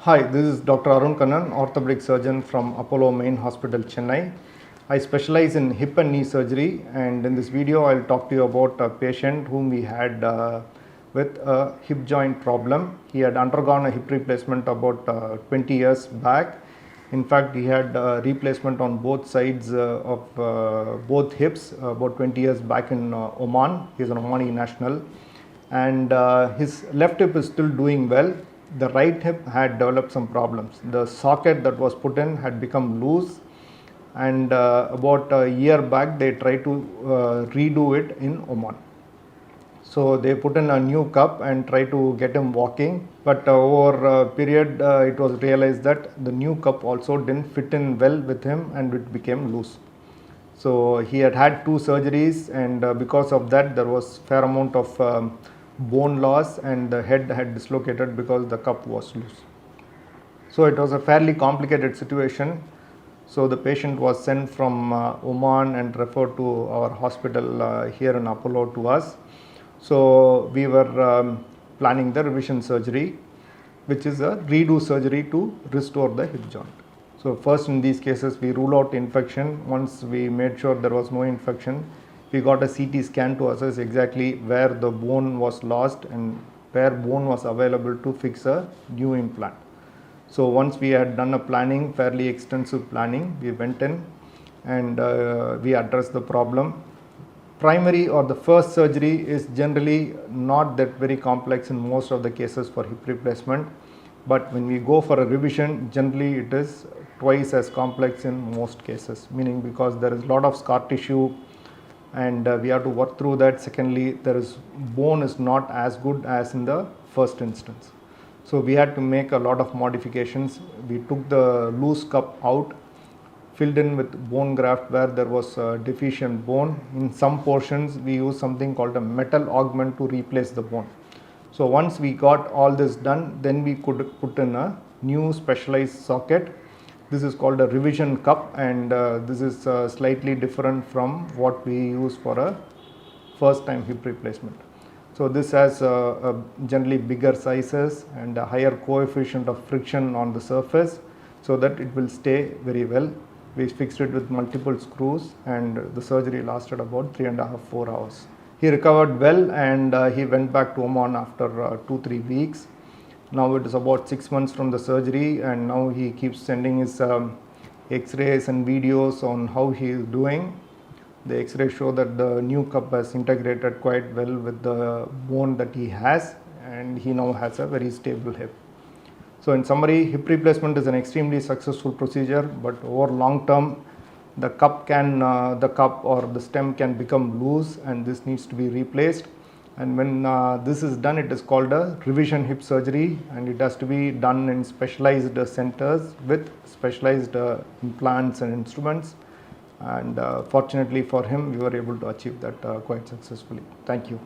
Hi, this is Dr. Arun Kannan, Orthopaedic surgeon from Apollo Main Hospital, Chennai. I specialize in hip and knee surgery, and in this video I'll talk to you about a patient whom we had with a hip joint problem. He had undergone a hip replacement about 20 years back. In fact, he had replacement on both sides of both hips about 20 years back in Oman. He is an Omani national, and his left hip is still doing well. The right hip had developed some problems. The socket that was put in had become loose, and about a year back they tried to redo it in Oman. So they put in a new cup and tried to get him walking, but over a period it was realized that the new cup also didn't fit in well with him and it became loose. So he had had 2 surgeries, and because of that there was fair amount of bone loss, and the head had dislocated because the cup was loose. So it was a fairly complicated situation. So the patient was sent from Oman and referred to our hospital here in Apollo to us. So we were planning the revision surgery, which is a redo surgery to restore the hip joint. So first, in these cases we rule out infection. Once we made sure there was no infection, we got a CT scan to assess exactly where the bone was lost and where bone was available to fix a new implant. So once we had done a planning, fairly extensive planning, we went in and we addressed the problem. Primary or the first surgery is generally not that very complex in most of the cases for hip replacement, but when we go for a revision, generally it is twice as complex in most cases, meaning because there is a lot of scar tissue and we have to work through that. Secondly, bone is not as good as in the first instance. So we had to make a lot of modifications. We took the loose cup out, filled in with bone graft where there was deficient bone. In some portions we use something called a metal augment to replace the bone. So once we got all this done, then we could put in a new specialized socket. This is called a revision cup, and this is slightly different from what we use for a first time hip replacement. So this has generally bigger sizes and a higher coefficient of friction on the surface so that it will stay very well. We fixed it with multiple screws, and the surgery lasted about 3.5–4 hours. He recovered well, and he went back to Oman after 2–3 weeks. Now it is about 6 months from the surgery, and now he keeps sending his x-rays and videos on how he is doing. The x-rays show that the new cup has integrated quite well with the bone that he has, and he now has a very stable hip. So in summary, hip replacement is an extremely successful procedure, but over long term the cup or the stem can become loose, and this needs to be replaced. And when this is done, it is called a revision hip surgery, and it has to be done in specialized centers with specialized implants and instruments. And fortunately for him, we were able to achieve that quite successfully. Thank you.